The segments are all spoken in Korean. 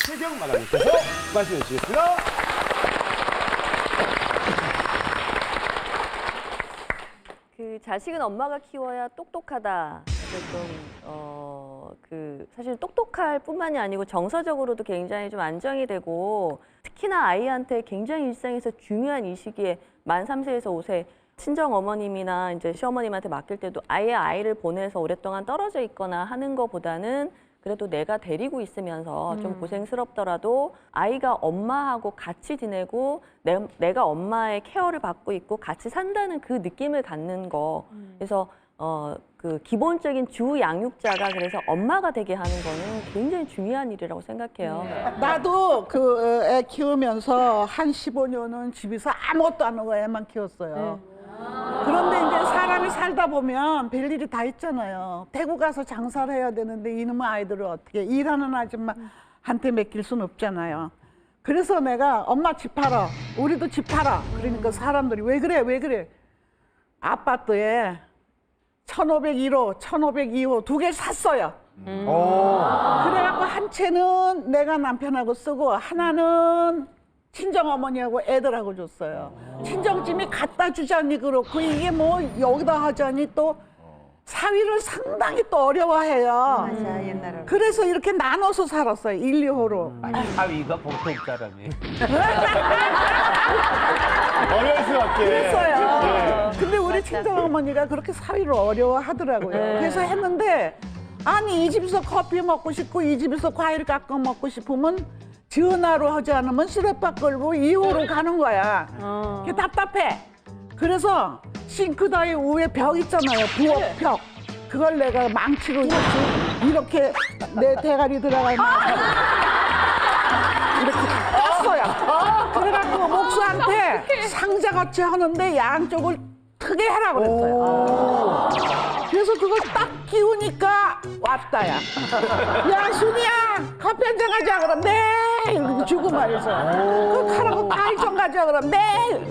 최경 마담님께서 말씀해 주시겠습니다. 그 자식은 엄마가 키워야 똑똑하다. 사실 똑똑할 뿐만이 아니고 정서적으로도 굉장히 좀 안정이 되고 특히나 아이한테 굉장히 일상에서 중요한 이 시기에 만 3세에서 5세 친정 어머님이나 이제 시어머님한테 맡길 때도 아예 아이를 보내서 오랫동안 떨어져 있거나 하는 것보다는 그래도 내가 데리고 있으면서 좀 고생스럽더라도 아이가 엄마하고 같이 지내고 내가 엄마의 케어를 받고 있고 같이 산다는 그 느낌을 갖는 거. 그래서 그 기본적인 주 양육자가 그래서 엄마가 되게 하는 거는 굉장히 중요한 일이라고 생각해요. 나도 그 애 키우면서 한 15년은 집에서 아무것도 안 하고 애만 키웠어요. 그런데 이제 사람이 살다 보면 별일이 다 있잖아요. 대구 가서 장사를 해야 되는데 이놈의 아이들을 어떻게 일하는 아줌마한테 맡길 수는 없잖아요. 그래서 내가 엄마 집 팔아. 우리도 집 팔아. 그러니까 사람들이 왜 그래 왜 그래. 아파트에 1501호, 1502호 두 개 샀어요. 그래갖고 한 채는 내가 남편하고 쓰고 하나는 친정어머니하고 애들하고 줬어요. 친정집이 갖다 주자니 그렇고 이게 뭐 여기다 하자니 또 사위를 상당히 또 어려워해요. 맞아, 옛날에. 그래서 이렇게 나눠서 살았어요. 1, 2호로. 사위가 보통 사람이. 어려울 수밖에. 그랬어요. 근데 우리 친정어머니가 그렇게 사위를 어려워하더라고요. 그래서 했는데 아니 이 집에서 커피 먹고 싶고 이 집에서 과일 깎아 먹고 싶으면 전화로 하지 않으면 쓰레빠 끌고 2호로 가는 거야. 그게 답답해. 그래서 싱크대의 위에 벽 있잖아요. 부엌 벽. 그걸 내가 망치로 이렇게 내 대가리 들어가 있는 이렇게 떴어요. 그래갖고 목수한테 상자같이 하는데 양쪽을 크게 해라 그랬어요. 그래서 그걸 딱 끼우니까 왔다야. 야 순이야 커피 한잔 가자 그럼 네 이렇게 주고 말해서 그 가라고 과일 좀 가자 그럼 네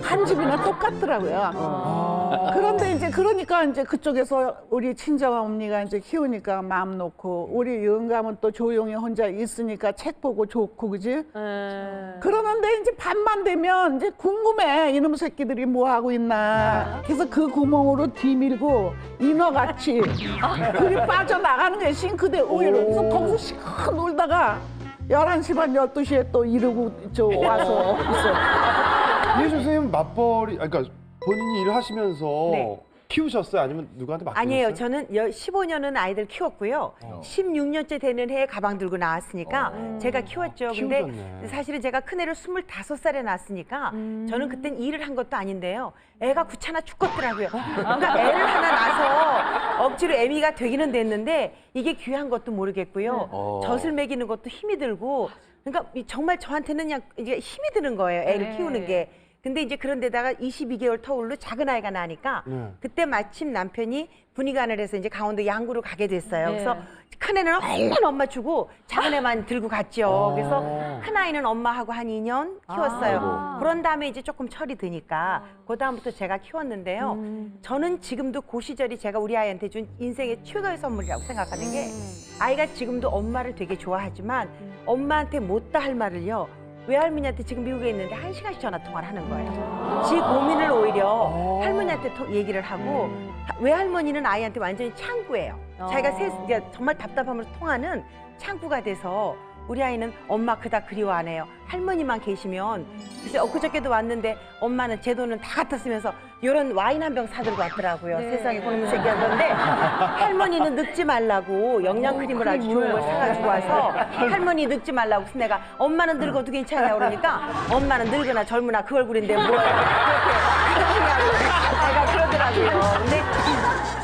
한 집이나 똑같더라고요. 그런데 이제 그러니까 이제 그쪽에서 우리 친정어머니가 이제 키우니까 마음 놓고 우리 영감은 또 조용히 혼자 있으니까 책 보고 좋고 그지? 그러는데 이제 밤만 되면 이제 궁금해 이놈 새끼들이 뭐 하고 있나. 그래서 그 구멍으로 뒤밀고 인어같이 그게 빠져나가는 거예요. 싱크대 위로. 그래서 거기서 시컷 놀다가 11시 반 12시에 또 이러고 와서 있어요. 이혜주 선생님 맞벌이, 그러니까 본인이 일을 하시면서 키우셨어요? 아니면 누구한테 맡기셨어요? 아니에요. 저는 15년은 아이들 키웠고요. 16년째 되는 해에 가방 들고 나왔으니까 제가 키웠죠. 근데 키우셨네. 사실은 제가 큰애를 25살에 낳았으니까 저는 그땐 일을 한 것도 아닌데요. 애가 귀찮아 죽겠더라고요. 그러니까 애를 하나 낳아서 억지로 애미가 되기는 됐는데 이게 귀한 것도 모르겠고요. 젖을 먹이는 것도 힘이 들고 그러니까 정말 저한테는 그냥 이게 힘이 드는 거예요. 애를 키우는 게. 근데 이제 그런데다가 22개월 터울로 작은 아이가 나니까 그때 마침 남편이 분위관을 해서 이제 강원도 양구로 가게 됐어요. 그래서 큰 애는 얼른 엄마 주고 작은 애만 들고 갔죠. 그래서 큰 아이는 엄마하고 한 2년 키웠어요. 그런 다음에 이제 조금 철이 드니까 그다음부터 제가 키웠는데요. 저는 지금도 그 시절이 제가 우리 아이한테 준 인생의 최고의 선물이라고 생각하는 게 아이가 지금도 엄마를 되게 좋아하지만 엄마한테 못다 할 말을요. 외할머니한테 지금 미국에 있는데 1시간씩 전화 통화를 하는 거예요. 지 고민을 오히려 할머니한테 얘기를 하고 외할머니는 아이한테 완전히 창구예요. 자기가 정말 답답하면서 통하는 창구가 돼서 우리 아이는 엄마 그닥 그리워 안 해요. 할머니만 계시면 글쎄 엊그저께도 왔는데 엄마는 제 돈은 다 갖다 쓰면서 이런 와인 한 병 사들고 왔더라고요. 세상에 그놈의 새끼였는데 할머니는 늙지 말라고 영양크림을 아주 좋은 걸 사가지고 와서 할머니 늙지 말라고 그래서 내가 엄마는 늙어도 괜찮냐고 그러니까 엄마는 늙으나 젊으나 그 얼굴인데 뭐 그렇게 내가 그러더라고요. 근데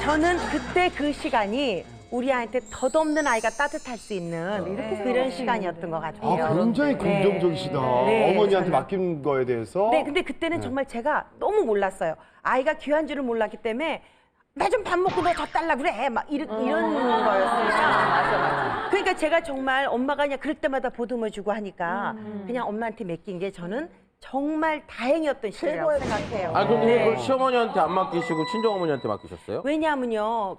저는 그때 그 시간이 우리 아이한테 덧없는 아이가 따뜻할 수 있는 그런 시간이었던 것 같아요. 아, 굉장히 긍정적이시다. 어머니한테 맡긴 거에 대해서. 네, 근데 그때는 정말 제가 너무 몰랐어요. 아이가 귀한 줄을 몰랐기 때문에 나 좀 밥 먹고 너 저 달라 그래 막 이런 거였으니까. 그러니까 제가 정말 엄마가 그냥 그럴 때마다 보듬어주고 하니까 그냥 엄마한테 맡긴 게 저는 정말 다행이었던 시절이라고 생각해요. 아 그럼 그 시어머니한테 안 맡기시고 친정어머니한테 맡기셨어요? 왜냐하면요,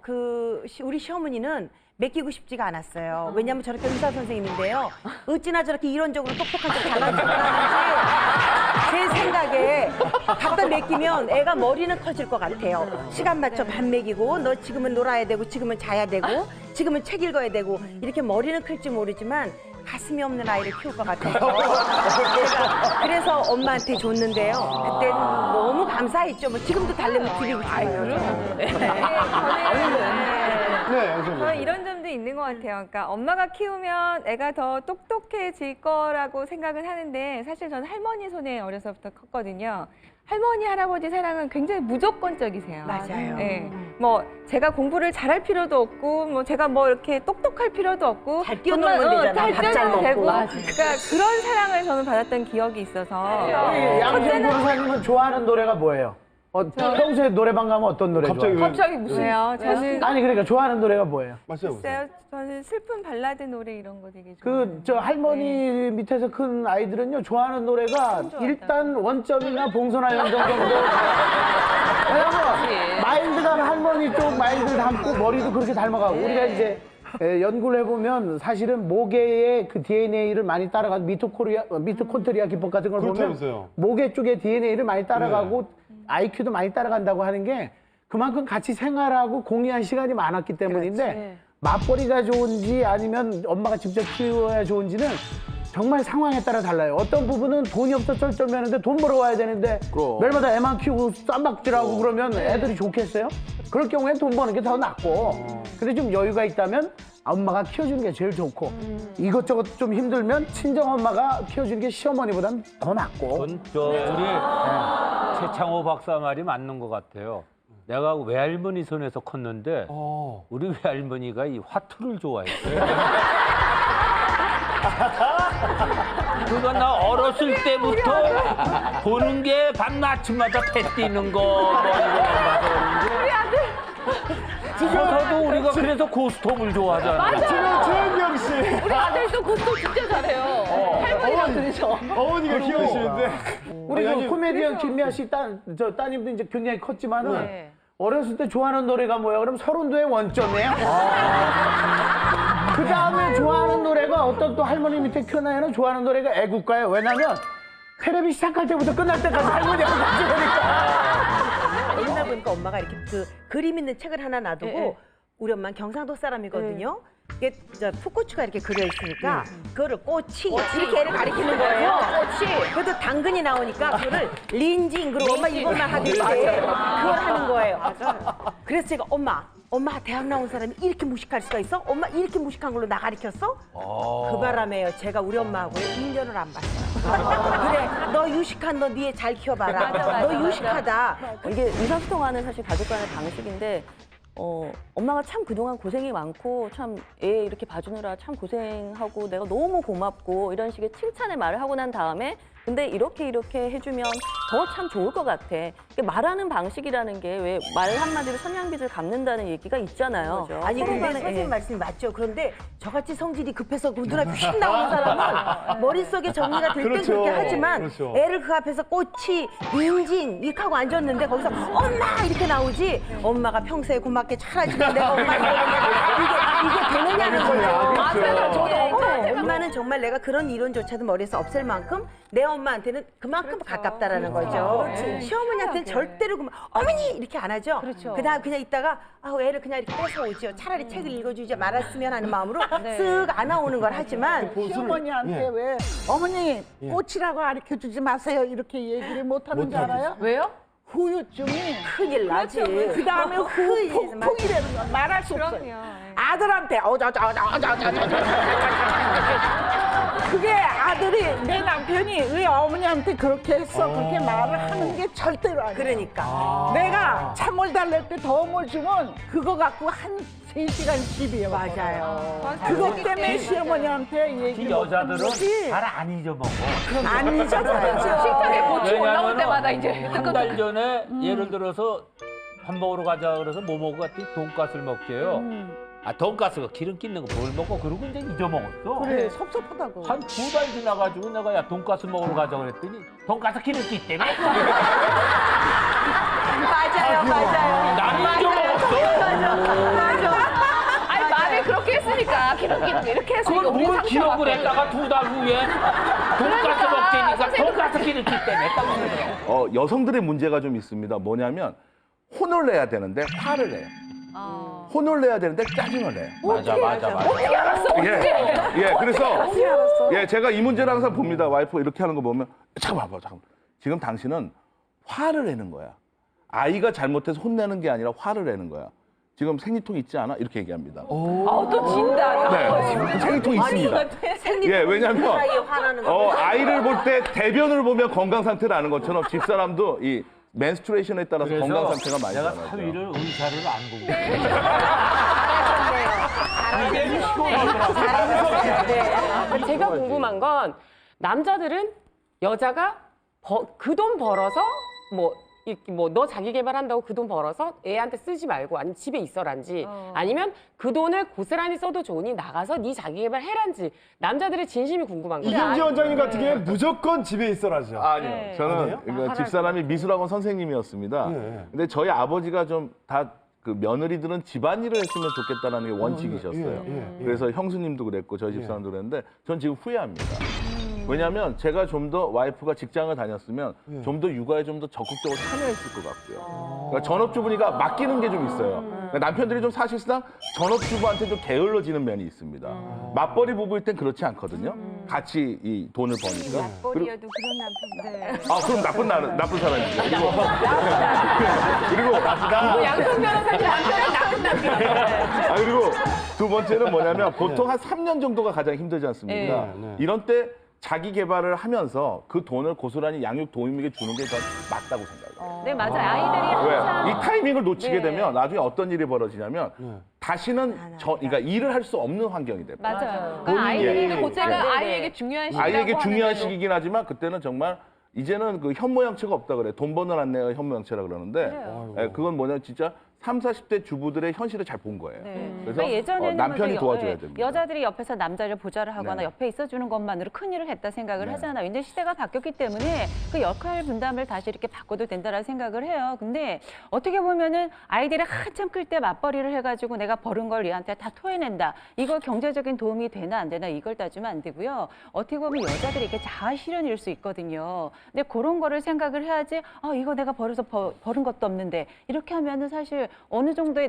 우리 시어머니는 맡기고 싶지가 않았어요. 왜냐하면 저렇게 의사 선생님인데요. 어찌나 저렇게 이론적으로 똑똑한 척 잘난 척을 하는지 제 생각에 갖다 맡기면 애가 머리는 커질 것 같아요. 시간 맞춰 밥 먹이고 너 지금은 놀아야 되고 지금은 자야 되고 지금은 책 읽어야 되고 이렇게 머리는 클지 모르지만 가슴이 없는 아이를 키울 것 같아서 제가 그래서 엄마한테 줬는데요. 그때 너무 감사했죠. 뭐 지금도 달래면 드리고 싶어요. 네, 양선님. 저는 이런 점도 있는 것 같아요. 그러니까 엄마가 키우면 애가 더 똑똑해질 거라고 생각은 하는데 사실 저는 할머니 손에 어려서부터 컸거든요. 할머니, 할아버지 사랑은 굉장히 무조건적이세요. 맞아요. 네. 뭐 제가 공부를 잘할 필요도 없고 뭐 제가 뭐 이렇게 똑똑할 필요도 없고 잘 뛰어놀면 되잖아. 잘 밥잘 뛰어놀면 먹고. 되고 맞아요. 그러니까 그런 사랑을 저는 받았던 기억이 있어서 양정 변호사님은 좋아하는 노래가 뭐예요? 평소에 노래방 가면 어떤 노래 갑자기 좋아해요? 왜? 무슨요? 저는 아니 그러니까 좋아하는 노래가 뭐예요? 말씀해보세요. 글쎄요. 저는 슬픈 발라드 노래 이런 거 되게 그 좋아해요. 저 할머니 밑에서 큰 아이들은요 좋아하는 노래가 일단 원점이나 봉선화 연정 정도. 왜냐면 마일드가 할머니 쪽 마일드 닮고 머리도 그렇게 닮아가고 우리가 이제 연구를 해보면 사실은 모계의 그 DNA를 많이 따라가서 미토콘트리아 기법 같은 걸 보면 그렇다면서요. 모계 쪽의 DNA를 많이 따라가고 IQ도 많이 따라간다고 하는 게 그만큼 같이 생활하고 공유한 시간이 많았기 때문인데 맞벌이가 좋은지 아니면 엄마가 직접 키워야 좋은지는 정말 상황에 따라 달라요. 어떤 부분은 돈이 없어 쩔쩔매는데 돈 벌어와야 되는데 매일마다 애만 키우고 쌈박질하고 그러면 애들이 좋겠어요? 그럴 경우엔 돈 버는 게 더 낫고 근데 좀 여유가 있다면 엄마가 키워주는 게 제일 좋고 이것저것 좀 힘들면 친정엄마가 키워주는 게 시어머니보다는 더 낫고 우리 최창호 박사 말이 맞는 것 같아요. 내가 외할머니 손에서 컸는데 우리 외할머니가 이 화투를 좋아했어요. 그거 나 어렸을 때부터 보는 게 밤 아침마다 배 뛰는 거 뭐 이런 거 봐서 저도 우리가 그래서 고스톱을 좋아하잖아요. 지금 최은경 씨. 우리 아들도 고스톱 진짜 잘해요. 할머니랑 들으셔. 어머니가 키워주시는데. 우리 아니, 그 코미디언 김미아 씨 따님도 이제 굉장히 컸지만은 네. 어렸을 때 좋아하는 노래가 뭐야? 그럼 서른도의 원점이에요. 그 다음에 좋아하는 노래가 어떤 또 할머니 밑에 큰 아이는 좋아하는 노래가 애국가예요. 왜냐면 테레비 시작할 때부터 끝날 때까지 할머니하고 같이 보니까. 옛날 보니까 엄마가 이렇게 그 그림 있는 책을 하나 놔두고 우리 엄마는 경상도 사람이거든요. 이게 저 풋고추가 이렇게 그려 있으니까 그거를 꼬치 이렇게 애를 가리키는 거예요. 꼬치. 그래도 당근이 나오니까 그거를 린징 그리고 엄마 이것만 하듯이 그걸 하는 거예요. 그래서 제가 엄마 대학 나온 사람이 이렇게 무식할 수가 있어? 엄마 이렇게 무식한 걸로 나 가리켰어? 그 바람에요. 제가 우리 엄마하고 1년을 안 봤어요. 그래 너 유식한 너 니애 잘 키워봐라. 너 유식하다. 이게 의사소통하는 사실 가족 간의 방식인데 엄마가 참 그동안 고생이 많고 참 애 이렇게 봐주느라 참 고생하고 내가 너무 고맙고 이런 식의 칭찬의 말을 하고 난 다음에 근데 이렇게 해주면 더 참 좋을 것 같아. 이게 말하는 방식이라는 게 왜 말 한마디로 성냥빚을 갚는다는 얘기가 있잖아요. 아니 근데 선생님 말씀이 맞죠. 그런데 저같이 성질이 급해서 눈앞에 휙 나오는 사람은 머릿속에 정리가 될 땐 그렇죠. 그렇게 하지만 그렇죠. 애를 그 앞에서 꼬치, 인진 이렇게 하고 앉았는데 거기서 엄마 이렇게 나오지 엄마가 평소에 고맙게 잘해주는 내가 엄마 이게 되느냐는 거예요. 맞아요. 저도 엄마는 정말 내가 그런 이론조차도 머리에서 없앨 만큼 내 엄마한테는 그만큼 가깝다라는 거죠. 시어머니한테는 절대로 어머니 이렇게 안 하죠. 그다음 그냥 있다가 애를 그냥 이렇게 뺏어오죠. 차라리 책을 읽어주지 말았으면 하는 마음으로 쓱 안아오는 걸 하지만 시어머니한테 왜 어머니 꽃이라고 가르쳐주지 마세요 이렇게 얘기를 못하는 줄 알아요? 왜요? 후유증이 큰일 나지. 그 다음에 폭풍이라는 건 말할 수 없어요. 아들한테 그게 아들이 내 남편이 왜 어머니한테 그렇게 했어 그렇게 말을 하는 게 절대로 아니야. 그러니까. 내가 찬물 달랠 때 더움을 주면 그거 갖고 한 3시간 집이에요. 맞아요. 그것 때문에 시어머니한테 얘기를 여자들은 못하는 거지. 잘 안 잊어먹어. 안 잊어져요. 식탁에 고추 올라올 왜냐면은 때마다 이제 한 달 전에 예를 들어서 밥 먹으러 가자 그래서 뭐 먹고 갔더니 돈가스를 먹게요. 돈가스가 기름기 있는 거 뭘 먹고 그러고 이제 잊어먹었어. 그래 섭섭하다고. 한 2달 지나가지고 내가 야 돈가스 먹으러 가자 그랬더니 돈가스 기름기 있다며. 맞아요. 나는 잊어먹었어. 아니 말을 그렇게 그러니까 기록 이렇게 해서 그걸 우리 뭘 기록을 상처받게. 했다가 2달 후에 돈가스 먹자니까 돈가스 기름기 때문에 딱 먹는 거야. 여성들의 문제가 좀 있습니다. 뭐냐면 혼을 내야 되는데 화를 내요. 혼을 내야 되는데 짜증을 내요. 맞아. 예, 그래서 예, 제가 이 문제를 항상 봅니다. 와이프가 이렇게 하는 거 보면 잠깐만. 지금 당신은 화를 내는 거야. 아이가 잘못해서 혼내는 게 아니라 화를 내는 거야. 지금 생리통 있지 않아? 이렇게 얘기합니다. 또 진다. 네, 생리통 있습니다. 예, 왜냐면 아이를 볼 때 대변을 보면 건강 상태를 아는 것처럼 집사람도 이 맨스트레이션에 따라서 건강 상태가 많이 내가 달라져요. 사위를 의사를 안 공부해. 제가 궁금한 건 남자들은 여자가 그 돈 벌어서 너 자기 개발한다고 그 돈 벌어서 애한테 쓰지 말고 아니면 집에 있어란지 아니면 그 돈을 고스란히 써도 좋으니 나가서 네 자기 개발 해란지 남자들의 진심이 궁금한 거예요. 이경재 원장님 같은 경우에 무조건 집에 있어라죠. 아니요. 저는 이거 집사람이 미술학원 선생님이었습니다. 근데 저희 아버지가 좀 다 그 며느리들은 집안일을 했으면 좋겠다라는 게 원칙이셨어요. 그래서 형수님도 그랬고 저희 집사람도 그랬는데 전 지금 후회합니다. 왜냐하면 제가 좀 더 와이프가 직장을 다녔으면 좀 더 육아에 좀 더 적극적으로 참여했을 것 같고요. 그러니까 전업주부니까 맡기는 게 좀 있어요. 그러니까 남편들이 좀 사실상 전업주부한테 좀 게을러지는 면이 있습니다. 맞벌이 부부일 땐 그렇지 않거든요. 같이 이 돈을 버니까. 맞벌이여도 그런 남편. 그럼 나쁜 사람이죠. 그리고 양평 변호사님 남편은 나쁜 남편. 그리고 두 번째는 뭐냐면 보통 한 3년 정도가 가장 힘들지 않습니까? 이런 때 자기 개발을 하면서 그 돈을 고스란히 양육 도우미에게 주는 게 더 맞다고 생각해요. 네, 맞아요. 아이들이 왜? 항상 이 타이밍을 놓치게 되면 나중에 어떤 일이 벌어지냐면 다시는 그러니까 일을 할 수 없는 환경이 돼요. 맞아요. 본인이- 그러니까 아이들이 그때가 네네. 아이에게 중요한 시기라고 아이에게 중요한 하는데도 시기긴 하지만 그때는 정말 이제는 그 현모양처가 없다 그래. 돈 버는 안내가 현모양처라 그러는데 그건 뭐냐면 진짜 30, 40대 주부들의 현실을 잘 본 거예요. 그래서 그러니까 예전에는 남편이 그 도와줘야 됩니다. 여자들이 옆에서 남자를 보좌를 하거나 네. 옆에 있어주는 것만으로 큰일을 했다 생각을 네. 하잖아요. 근데 시대가 바뀌었기 때문에 그 역할 분담을 다시 이렇게 바꿔도 된다라는 생각을 해요. 근데 어떻게 보면은 아이들이 한참 클 때 맞벌이를 해가지고 내가 벌은 걸 얘한테 다 토해낸다. 이거 경제적인 도움이 되나 안 되나 이걸 따지면 안 되고요. 어떻게 보면 여자들이 이게 자아 실현일 수 있거든요. 근데 그런 거를 생각을 해야지 이거 내가 벌어서 벌은 것도 없는데 이렇게 하면은 사실 어느 정도의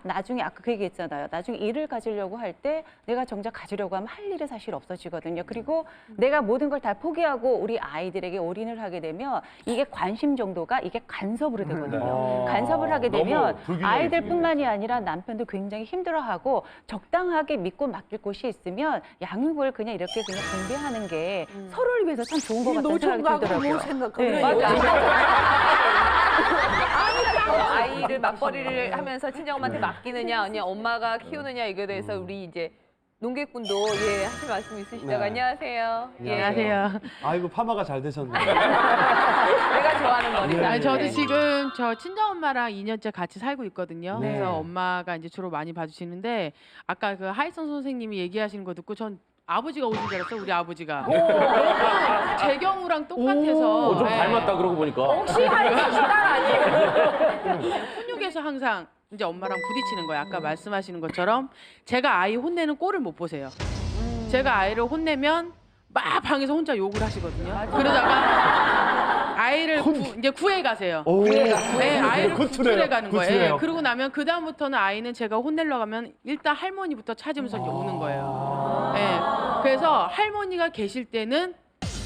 나중에 아까 그 얘기했잖아요. 나중에 일을 가지려고 할 때 내가 정작 가지려고 하면 할 일이 사실 없어지거든요. 그리고 내가 모든 걸 다 포기하고 우리 아이들에게 올인을 하게 되면 이게 관심 정도가 이게 간섭으로 되거든요. 간섭을 하게 되면 아이들뿐만이 아니라 남편도 굉장히 힘들어하고 적당하게 믿고 맡길 곳이 있으면 양육을 그냥 이렇게 그냥 분배하는 게 서로를 위해서 참 좋은 것 같다는 생각이 들더라고요. 뭐 생각하고 아이를 맞벌이를 하면서 친정엄마한테 맡기느냐 아니면 엄마가 키우느냐 이거에 대해서 우리 이제 농객분도 하실 말씀 있으시다고 안녕하세요. 안녕하세요. 아이고 파마가 잘 되셨네요. 내가 좋아하는 머리다. 아니, 저도 지금 저 친정엄마랑 2년째 같이 살고 있거든요. 네. 그래서 엄마가 이제 주로 많이 봐주시는데 아까 그 하이선 선생님이 얘기하시는 거 듣고 전 아버지가 오신 줄 알았어요. 우리 아버지가. 제 경우랑 똑같아서. 좀 닮았다 그러고 보니까. 혹시 하이선 씨딸 아니에요? 훈육에서 항상 이제 엄마랑 부딪히는 거예요. 아까 말씀하시는 것처럼 제가 아이 혼내는 꼴을 못 보세요. 제가 아이를 혼내면 막 방에서 혼자 욕을 하시거든요. 그러다가 아이를 이제 구해 가세요. 네, 아이를 구출해 가는 거예요. 네, 그러고 나면 그 다음부터는 아이는 제가 혼내려 가면 일단 할머니부터 찾으면서 이제 오는 거예요. 네, 그래서 할머니가 계실 때는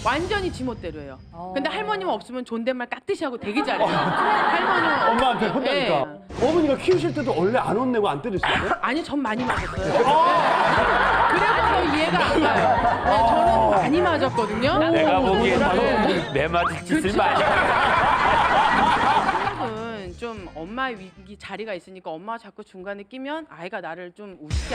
완전히 지멋대로예요. 근데 할머니만 없으면 존댓말 깍듯이 하고 되게 잘해요. 할머니는 엄마한테 혼나니까. 어머니가 키우실 때도 원래 안 혼내고 안 때리시나요? 아니, 전 많이 맞았어요. 그래서 더 이해가 안 가요. 네, 저는 많이 맞았거든요. 내가 보기에는 매 맞을 짓을 많이 한국은 좀 엄마의 위기 자리가 있으니까 엄마가 자꾸 중간에 끼면 아이가 나를 좀 우습게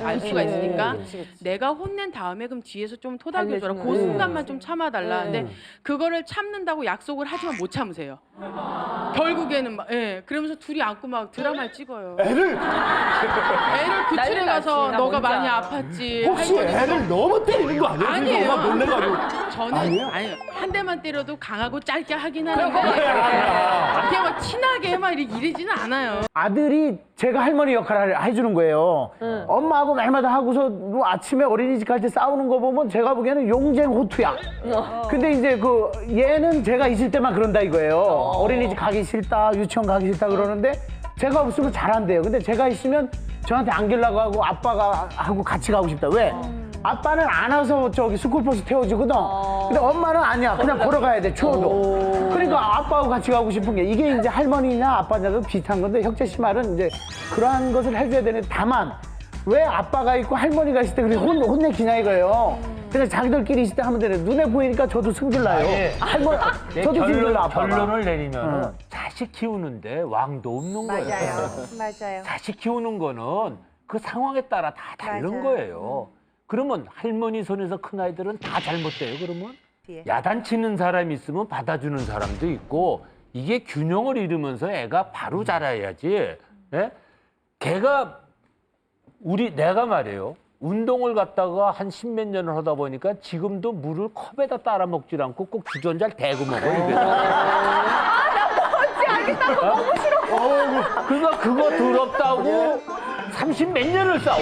알 수가 있으니까 내가 혼낸 다음에 그럼 뒤에서 좀 토닥여줘라. 그 순간만 좀 참아달라. 근데 그거를 참는다고 약속을 하지만 못 참으세요. 결국에는 막, 그러면서 둘이 안고 막 드라마를 찍어요. 애를 구출해 가서 너가 많이 아팠지. 혹시 애를 너무 때리는 거 아니에요? 아니에요. 엄마 놀래가지고. 저는 아니에요? 한 대만 때려도 강하고 짧게 하긴 하는데 그냥 막 친하게 막 이러지는 않아요. 아들이 제가 할머니 역할을 해주는 거예요. 엄마하고 말마다 하고서 뭐 아침에 어린이집 갈 때 싸우는 거 보면 제가 보기에는 용쟁 호투야. 근데 이제 그 얘는 제가 있을 때만 그런다 이거예요. 어린이집 가기 싫다, 유치원 가기 싫다 그러는데 제가 없으면 잘한대요. 근데 제가 있으면 저한테 안기려고 하고 아빠가 하고 같이 가고 싶다. 왜? 아빠는 안 와서 저기 스쿨버스 태워주거든. 근데 엄마는 아니야. 그냥 걸어가야 돼, 추워도. 그러니까 아빠하고 같이 가고 싶은 게 이게 이제 할머니냐 아빠냐도 비슷한 건데 혁재 씨 말은 이제 그러한 것을 해줘야 되는데 다만 왜 아빠가 있고 할머니가 있을 때 그렇게 혼내기냐 이거예요. 그래서 자기들끼리 있을 때 하면 되는데 눈에 보이니까 저도 승질나요. 할머니, 저도 승질나 아빠가. 결론을 내리면 자식 키우는데 왕도 없는 거예요. 맞아요. 자식 키우는 거는 그 상황에 따라 다 다른 거예요. 그러면 할머니 손에서 큰 아이들은 다 잘못돼요. 그러면 야단치는 사람이 있으면 받아주는 사람도 있고 이게 균형을 이루면서 애가 바로 자라야지. 예? 걔가 내가 말이에요. 운동을 갖다가 한 십몇 년을 하다 보니까 지금도 물을 컵에다 따라 먹질 않고 꼭 주전자를 대고 먹어 입에다. 뭔지 알겠다. 너무 싫어. 그러니까 그거 더럽다고 30 몇 년을 싸워.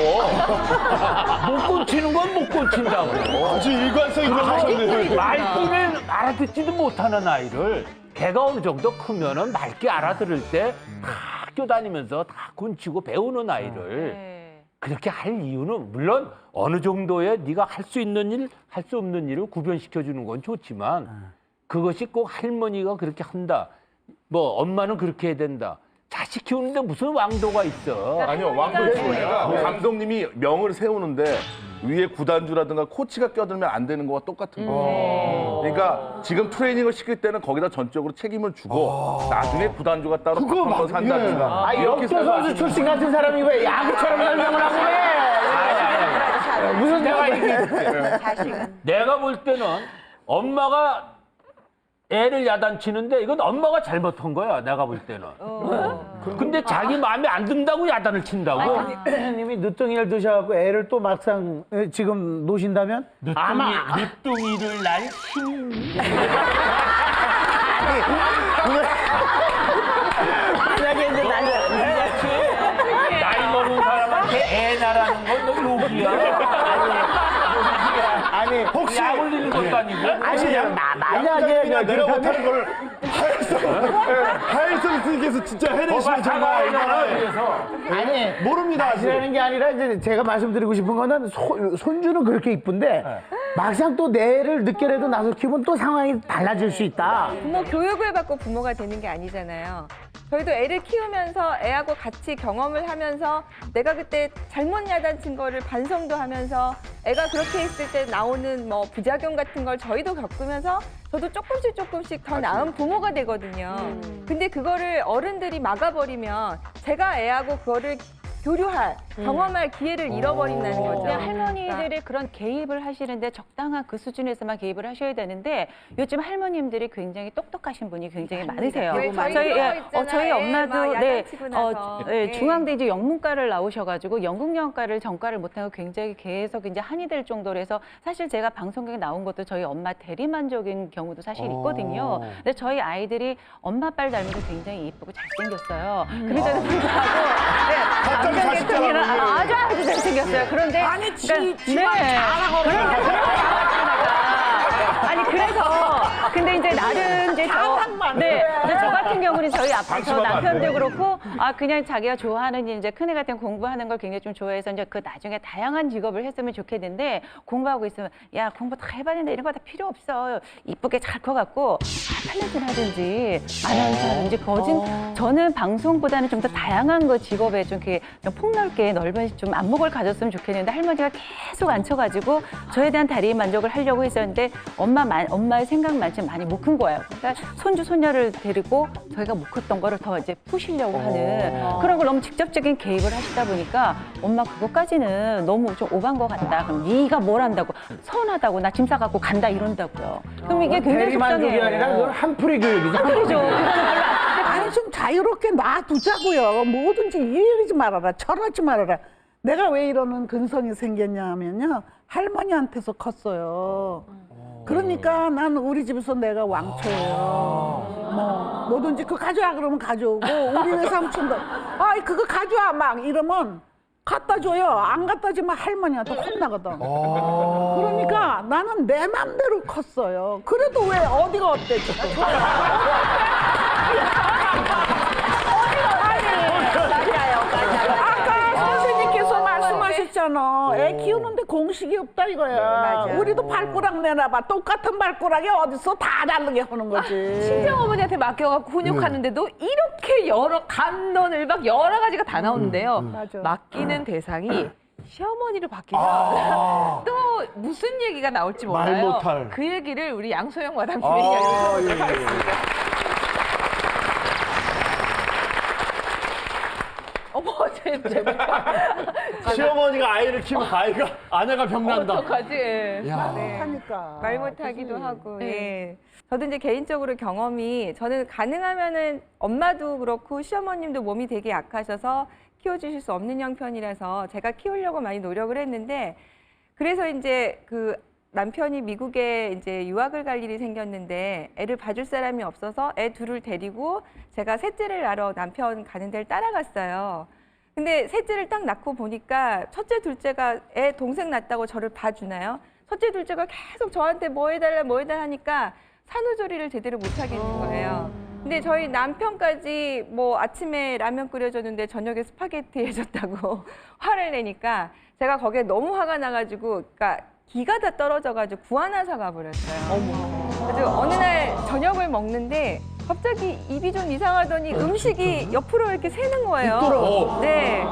못 고치는 건 못 고친다고. 아주 일관성이 들어가셨네요. 말귀는 알아듣지도 못하는 아이를 걔가 어느 정도 크면은 말귀 알아들을 때 다 학교 다니면서 다 곤치고 배우는 아이를 그렇게 할 이유는 물론 어느 정도의 네가 할 수 있는 일, 할 수 없는 일을 구별시켜 주는 건 좋지만 그것이 꼭 할머니가 그렇게 한다. 뭐 엄마는 그렇게 해야 된다. 자식 키우는데 무슨 왕도가 있어. 아니요, 왕도 키우니까 감독님이 명을 세우는데 위에 구단주라든가 코치가 껴들면 안 되는 거와 똑같은 거예요. 그러니까 지금 트레이닝을 시킬 때는 거기다 전적으로 책임을 주고 나중에 구단주가 따로 그거 한번 산다든가. 아, 역도 선수 출신 같은 사람이 왜 야구처럼 설명을 하고 그래? 무슨 내가 얘기해줄게. 내가 볼 때는 엄마가 애를 야단치는데 이건 엄마가 잘못한 거야. 내가 볼 때는. 근데 자기 마음에 안 든다고 야단을 친다고. 님이 늦둥이를 드셔갖고 애를 또 막상 지금 놓으신다면 늦둥이를 날 힘. 만약에 이제 나이 먹은 사람한테 애 나라는 건 너 욕이야. 아니 혹시 약 올리는 것도 아니고. 만약에 내가 못하는 걸 하일성 스님께서 진짜 해내시면 정말 아니 모릅니다. 아직. 아시라는 게 아니라 이제 제가 말씀드리고 싶은 거는 손주는 그렇게 이쁜데 막상 또 내를 늦게라도 나서 키우면 또 상황이 달라질 수 있다. 부모 교육을 받고 부모가 되는 게 아니잖아요. 저희도 애를 키우면서 애하고 같이 경험을 하면서 내가 그때 잘못 야단친 거를 반성도 하면서 애가 그렇게 했을 때 나오는 뭐 부작용 같은 걸 저희도 겪으면서 저도 조금씩 더 나은 부모가 되거든요. 근데 그거를 어른들이 막아버리면 제가 애하고 그거를 교류할, 경험할 기회를 잃어버린다는 거죠. 근데 할머니들이 그런 개입을 하시는데 적당한 그 수준에서만 개입을 하셔야 되는데 요즘 할머님들이 굉장히 똑똑하신 분이 굉장히 많으세요. 저희 엄마도 중앙대 이제 영문과를 나오셔가지고 영국 영어과를 전과를 못하고 굉장히 계속 이제 한이 될 정도로 해서 사실 제가 방송국에 나온 것도 저희 엄마 대리만족인 경우도 사실 있거든요. 근데 저희 아이들이 엄마 아빠를 닮아서 굉장히 예쁘고 잘생겼어요. 그러잖아요. 불구하고 아주 잘생겼어요. 그런데 아니 지만 잘하고 아니 그래서 근데 이제 나름 이제 저 같은 경우는 저희 아빠 저 남편도 그렇고 그냥 자기가 좋아하는 이제 큰애 같은 공부하는 걸 굉장히 좀 좋아해서 이제 그 나중에 다양한 직업을 했으면 좋겠는데 공부하고 있으면 야 공부 다 해봐야 된다 이런 거 다 필요 없어 이쁘게 잘 커갖고 팔레진 하든지 아나운서든지 저는 방송보다는 좀 더 다양한 거 직업에 좀 이렇게 좀 폭넓게 넓은 좀 안목을 가졌으면 좋겠는데 할머니가 계속 앉혀가지고 저에 대한 다리 만족을 하려고 했었는데 엄마의 생각만큼 많이 못 큰 거예요. 그러니까 손주 손녀를 데리고 저희가 못 컸던 거를 더 이제 푸시려고 하는 그런 걸 너무 직접적인 개입을 하시다 보니까 엄마 그거까지는 너무 좀 오반 것 같다. 그럼 네가 뭘 한다고 서운하다고 나 짐 싸갖고 간다 이런다고요. 그럼 이게 굉장히 대리만족이 속상해요. 아니라 그건 한풀이 교육이죠. 한풀이죠. 아니 좀 자유롭게 놔두자고요. 뭐든지 이러지 말아라. 저러지 말아라. 내가 왜 이러는 근성이 생겼냐 하면요. 할머니한테서 컸어요. 그러니까 난 우리 집에서 내가 왕초예요. 뭐 뭐든지 그거 가져와 그러면 가져오고 우리 외삼촌도 아 그거 가져와 막 이러면 갖다 줘요. 안 갖다 주면 할머니한테 혼나거든. 그러니까 나는 내 맘대로 컸어요. 그래도 왜 어디가 어때 지금? 아까 선생님께서 말씀하셨잖아. 애 키우는데 공식이 없다 이거야. 우리도 발꼬락 내놔봐. 똑같은 발꼬락이 어디서 다 다르게 하는 거지. 친정어머니한테 맡겨갖고 훈육하는데도 이렇게 여러 감론을박 여러 가지가 다 나오는데요. 맡기는 대상이 시어머니를 맡기면 또 무슨 얘기가 나올지 몰라요. 말 못할. 그 얘기를 우리 양소영 마담님이 이야기해보도록 하겠습니다. 어머, 재밌다. 시어머니가 아이를 키우면 아내가 병난다. 어떡하지? 야. 하니까 말 못하기도 하고. 예. 저도 이제 개인적으로 경험이 저는 가능하면은 엄마도 그렇고 시어머님도 몸이 되게 약하셔서 키워주실 수 없는 형편이라서 제가 키우려고 많이 노력을 했는데 그래서 이제 그 남편이 미국에 이제 유학을 갈 일이 생겼는데 애를 봐줄 사람이 없어서 애 둘을 데리고 제가 셋째를 낳으러 남편 가는 데를 따라갔어요. 근데 셋째를 딱 낳고 보니까 첫째, 둘째가 애 동생 낳았다고 저를 봐주나요? 첫째, 둘째가 계속 저한테 뭐 해달라 하니까 산후조리를 제대로 못 하겠는 거예요. 근데 저희 남편까지 뭐 아침에 라면 끓여줬는데 저녁에 스파게티 해줬다고 화를 내니까 제가 거기에 너무 화가 나가지고 그러니까 기가 다 떨어져가지고 구하나서 가버렸어요. 그래서 어느 날 저녁을 먹는데 갑자기 입이 좀 이상하더니 음식이 옆으로 이렇게 새는 거예요. 네.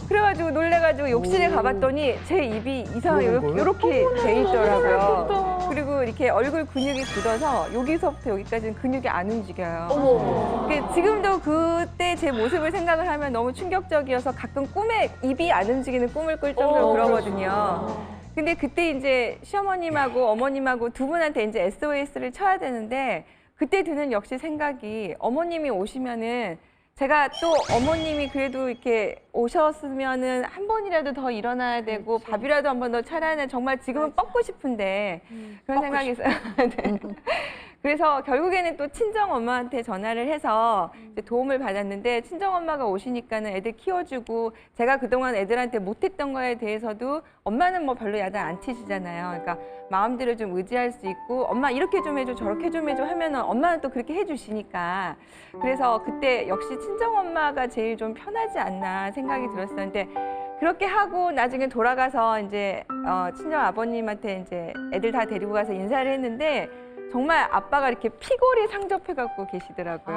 그래가지고 놀래가지고 욕실에 가봤더니 제 입이 이상하게 이렇게 돼 있더라고요. 그리고 이렇게 얼굴 근육이 굳어서 여기서부터 여기까지는 근육이 안 움직여요. 지금도 그때 제 모습을 생각을 하면 너무 충격적이어서 가끔 꿈에 입이 안 움직이는 꿈을 꿀 정도로 그러거든요. 근데 그때 이제 시어머님하고 어머님하고 두 분한테 이제 SOS를 쳐야 되는데 그때 드는 역시 생각이 어머님이 오시면은 제가 또 어머님이 그래도 이렇게 오셨으면은 한 번이라도 더 일어나야 되고 밥이라도 한 번 더 차려야 돼. 정말 지금은 뻗고 싶은데 그런 생각이 있어요. 네. 그래서 결국에는 또 친정엄마한테 전화를 해서 이제 도움을 받았는데 친정엄마가 오시니까는 애들 키워주고 제가 그동안 애들한테 못했던 거에 대해서도 엄마는 뭐 별로 야단 안 치시잖아요. 그러니까 마음대로 좀 의지할 수 있고 엄마 이렇게 좀 해줘 저렇게 좀 해줘 하면은 엄마는 또 그렇게 해주시니까 그래서 그때 역시 친정엄마가 제일 좀 편하지 않나 생각이 들었었는데 그렇게 하고 나중에 돌아가서 이제 친정 아버님한테 이제 애들 다 데리고 가서 인사를 했는데 정말 아빠가 이렇게 피골이 상접해갖고 계시더라고요.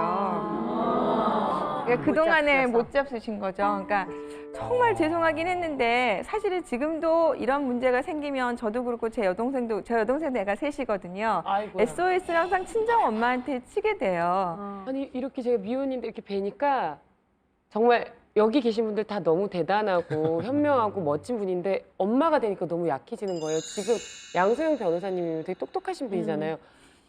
그러니까 그동안에 못 잡수신 거죠. 그러니까 정말 죄송하긴 했는데 사실은 지금도 이런 문제가 생기면 저도 그렇고 제 여동생도 애가 셋이거든요. 아이고야. SOS를 항상 친정 엄마한테 치게 돼요. 아니 이렇게 제가 미혼인데 이렇게 뵈니까 정말 여기 계신 분들 다 너무 대단하고 현명하고 멋진 분인데 엄마가 되니까 너무 약해지는 거예요. 지금 양소영 변호사님이 되게 똑똑하신 분이잖아요.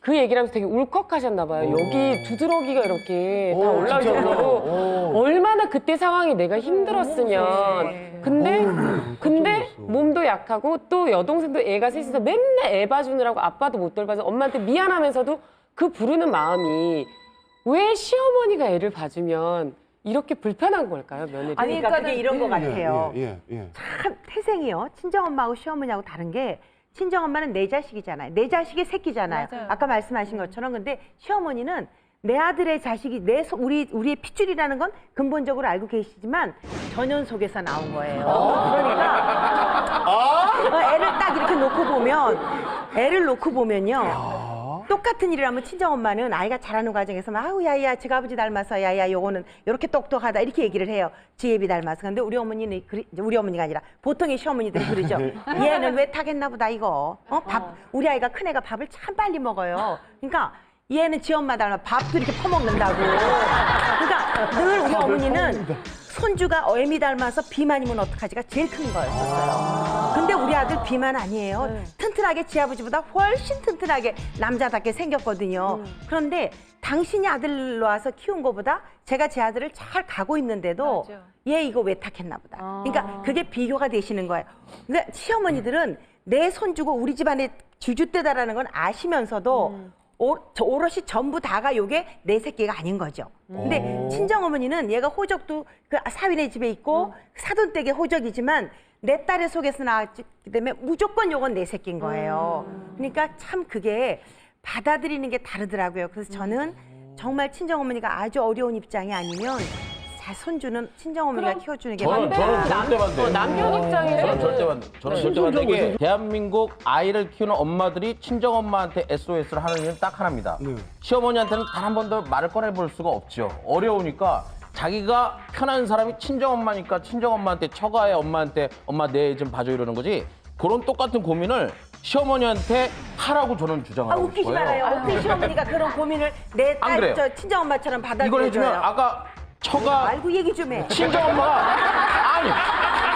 그 얘기를 하면서 되게 울컥하셨나 봐요. 여기 두드러기가 이렇게 다 올라올 정도로 얼마나 그때 상황이 내가 힘들었으면. 근데 몸도 약하고 또 여동생도 애가 셋이서 맨날 애 봐주느라고 아빠도 못 돌봐서 엄마한테 미안하면서도 그 부르는 마음이 왜 시어머니가 애를 봐주면 이렇게 불편한 걸까요, 며느리? 아니, 그러니까 그게 이런 것 같아요. 예. 참 태생이요. 친정엄마하고 시어머니하고 다른 게 친정엄마는 내 자식이잖아요. 내 자식의 새끼잖아요. 맞아요. 아까 말씀하신 것처럼. 근데 시어머니는 내 아들의 자식이 우리의 핏줄이라는 건 근본적으로 알고 계시지만 전연 속에서 나온 거예요. 그러니까 애를 딱 이렇게 놓고 보면요. 똑같은 일을 하면 친정엄마는 아이가 자라는 과정에서 막 아우 야야 제가 아버지 닮아서 야야 요거는 이렇게 똑똑하다 이렇게 얘기를 해요. 지혜비 닮아서. 근데 우리 어머니는 우리 어머니가 아니라 보통의 시어머니들이 그러죠. 얘는 왜 타겠나 보다 이거. 우리 아이가 큰 애가 밥을 참 빨리 먹어요. 그러니까 얘는 지 엄마 닮아 밥도 이렇게 퍼먹는다고. 그러니까 늘 우리 어머니는 손주가 애미 닮아서 비만이면 어떡하지가 제일 큰 거였었어요. 근데 우리 아들 비만 아니에요. 튼튼하게 지 아버지보다 훨씬 튼튼하게 남자답게 생겼거든요. 그런데 당신이 아들로 와서 키운 것보다 제가 제 아들을 잘 가고 있는데도 얘 이거 왜 탁했나 보다. 그러니까 그게 비교가 되시는 거예요. 그러니까 시어머니들은 내 손주고 우리 집안의 주주대다라는 건 아시면서도 오롯이 전부 다가 요게 내 새끼가 아닌 거죠. 근데 친정어머니는 얘가 호적도 그 사위네 집에 있고 사돈댁의 호적이지만 내 딸의 속에서 나왔기 때문에 무조건 요건 내 새끼인 거예요. 그러니까 참 그게 받아들이는 게 다르더라고요. 그래서 저는 정말 친정어머니가 아주 어려운 입장이 아니면 잘 손주는 친정어머니가 키워주는 게 저는 절대 반대예요. 남편 입장에서 저는 절대 반대. 게 대한민국 아이를 키우는 엄마들이 친정엄마한테 SOS를 하는 이유는 딱 하나입니다. 시어머니한테는 단 한 번도 말을 꺼내볼 수가 없죠. 어려우니까 자기가 편한 사람이 친정엄마니까 친정엄마한테 처가의 엄마한테 엄마 내 좀 봐줘 이러는 거지. 그런 똑같은 고민을 시어머니한테 하라고 저는 주장하고 웃기지 싶어요. 말아요. 어떻게 시어머니가 그런 고민을 내 안 딸 그래요. 저 친정엄마처럼 이걸 받아들여줘요. 해주면 아까 처가 말고 얘기 좀 해. 친정엄마가 아니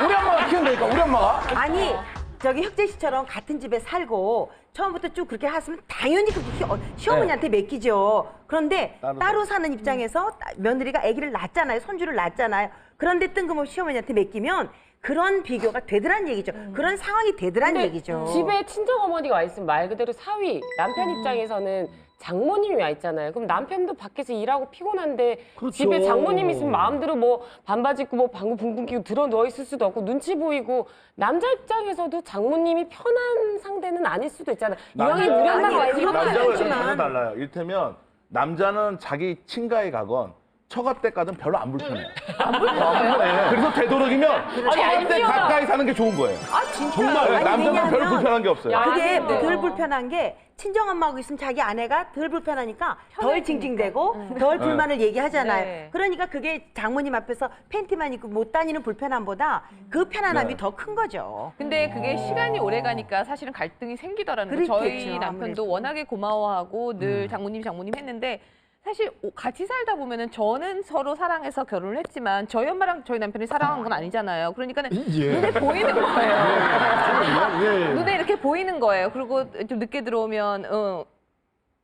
우리 엄마가 키운다니까 우리 엄마가 아니 저기 혁재 씨처럼 같은 집에 살고 처음부터 쭉 그렇게 했으면 당연히 그렇게 시어머니한테 맡기죠. 그런데 따로 사는 입장에서 며느리가 아기를 낳잖아요. 손주를 낳잖아요. 그런데 뜬금없이 시어머니한테 맡기면 그런 비교가 되더란 얘기죠. 그런 상황이 되더란 근데 얘기죠. 집에 친정어머니가 와 있으면 말 그대로 사위, 남편 입장에서는 장모님이 와 있잖아요. 그럼 남편도 밖에서 일하고 피곤한데 집에 장모님 있으면 마음대로 뭐 반바지 입고 뭐 방구 붕붕 끼고 들어 누워 있을 수도 없고 눈치 보이고 남자 입장에서도 장모님이 편한 상대는 아닐 수도 있잖아요. 이왕에 우리 엄마가 와 있으면 남자는 달라요. 이를테면 남자는 자기 친가에 가건 처가 때 가든 별로 안 불편해요. 안 불편해요. 그래서 되도록이면 처가 때 가까이 사는 게 좋은 거예요. 아 진짜. 정말 남자는 별 불편한 게 없어요. 그게 덜 불편한 게 친정엄마하고 있으면 자기 아내가 덜 불편하니까 덜 징징대고 덜 불만을 얘기하잖아요. 네. 그러니까 그게 장모님 앞에서 팬티만 입고 못 다니는 불편함보다 그 편안함이 더 큰 거죠. 근데 그게 시간이 오래 가니까 사실은 갈등이 생기더라는 거예요. 저희 그렇겠죠, 남편도 아무래도. 워낙에 고마워하고 늘 장모님 했는데 사실 같이 살다 보면은 저는 서로 사랑해서 결혼을 했지만 저희 엄마랑 저희 남편이 사랑한 건 아니잖아요. 그러니까는 눈에 보이는 거예요. 눈에 이렇게 보이는 거예요. 그리고 좀 늦게 들어오면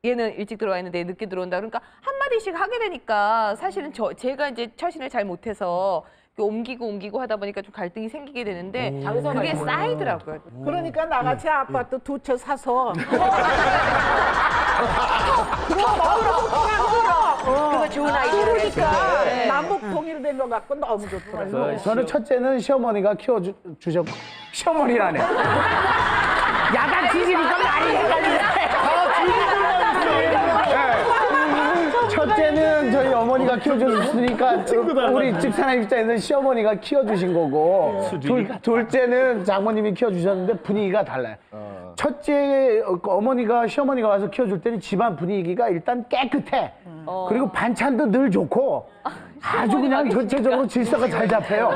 얘는 일찍 들어와 있는데 늦게 들어온다. 그러니까 한마디씩 하게 되니까 사실은 제가 이제 처신을 잘 못해서 옮기고 하다 보니까 좀 갈등이 생기게 되는데 그게 쌓이더라고요. 그러니까 나같이 아파트 2채 사서 그거 좋은 아이디어를 그러니까 네. 남북 통일된 것 같고 너무 좋더라고요. 저는 첫째는 시어머니가 키워주셨고 시어머니라네. 야단 지지니까 말이 헷갈리네. 첫째는 저희 어머니가 키워줬으니까 우리 집사람 입장에서는 시어머니가 키워주신 거고 둘째는 장모님이 키워주셨는데 분위기가 달라요. 첫째 어머니가 시어머니가 와서 키워줄 때는 집안 분위기가 일단 깨끗해. 그리고 반찬도 늘 좋고 아주 그냥 전체적으로 질서가 잘 잡혀요.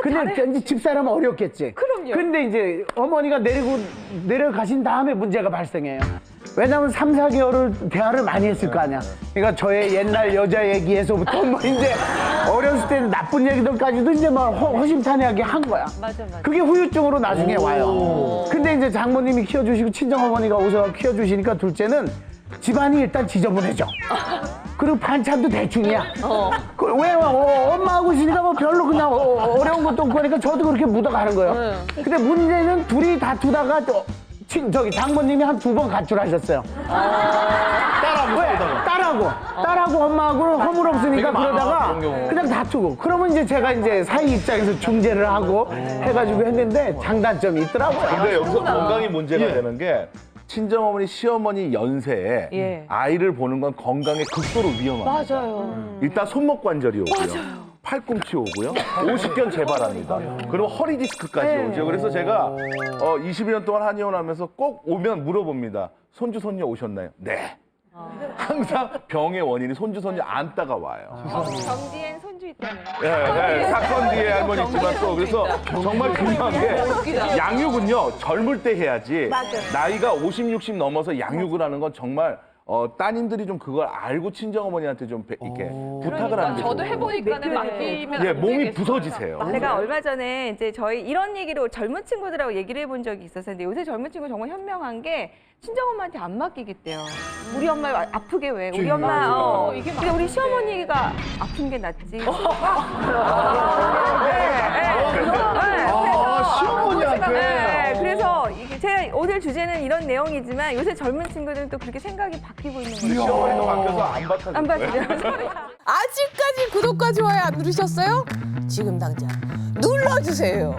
근데 이제 집사람은 어렵겠지. 그럼요. 근데 이제 어머니가 내려가신 다음에 문제가 발생해요. 왜냐면 3, 4개월을 대화를 많이 했을 거 아니야. 그러니까 저의 옛날 여자 얘기에서부터 뭐 이제 어렸을 때는 나쁜 얘기들까지도 이제 막 허심탄회하게 한 거야. 맞아. 그게 후유증으로 나중에 와요. 근데 이제 장모님이 키워주시고 친정어머니가 오셔서 키워주시니까 둘째는 집안이 일단 지저분해져. 그리고 반찬도 대충이야. 왜 엄마하고 있으니까 뭐 별로 그냥 어려운 것도 없고 그러니까 저도 그렇게 묻어가는 거예요. 근데 문제는 둘이 다투다가 저기 장모님이 한 2번 가출하셨어요. 딸하고 엄마하고는 허물 없으니까 그러다가 그냥 다투고. 그러면 이제 제가 이제 사위 입장에서 중재를 하고 해가지고 했는데 장단점이 있더라고요. 근데 여기서 건강이 문제가 되는 게 친정어머니, 시어머니 연세에 아이를 보는 건 건강에 극도로 위험합니다. 맞아요. 일단 손목 관절이 오고요. 팔꿈치 오고요. 오십견 재발합니다. 그리고 허리 디스크까지 오죠. 그래서 제가 20년 동안 한의원하면서 꼭 오면 물어봅니다. 손주, 손녀 오셨나요? 네. 항상 병의 원인이 손주, 손녀 안따가 와요. 정지엔 손주 있다며. 사건 뒤에 할머니 있지만 또 그래서 정말 중요한 게 양육은요 젊을 때 해야지 나이가 50, 60 넘어서 양육을 하는 건 정말 따님들이 좀 그걸 알고 친정어머니한테 좀 이렇게 부탁을 하는 게 저도 좋아요. 해보니까는 맡기면 예, 안 몸이 되겠어요. 부서지세요. 제가 얼마 전에 이제 저희 이런 얘기로 젊은 친구들하고 얘기를 해본 적이 있었는데 요새 젊은 친구 정말 현명한 게 친정엄마한테 안 맡기겠대요. 우리 엄마 아프게 왜? 우리 엄마 이게 근데 우리 시어머니가 아픈 게 낫지. 시어머니한테. 그래서 이게 제가 원래 오늘 주제는 이런 내용이지만 요새 젊은 친구들은 또 그렇게 생각이 바뀌고 있는 거예요. 시어머니도 바뀌어서 안 받아줄 안 거예요. 받으려고. 아직까지 구독과 좋아요 안 누르셨어요? 지금 당장 눌러주세요.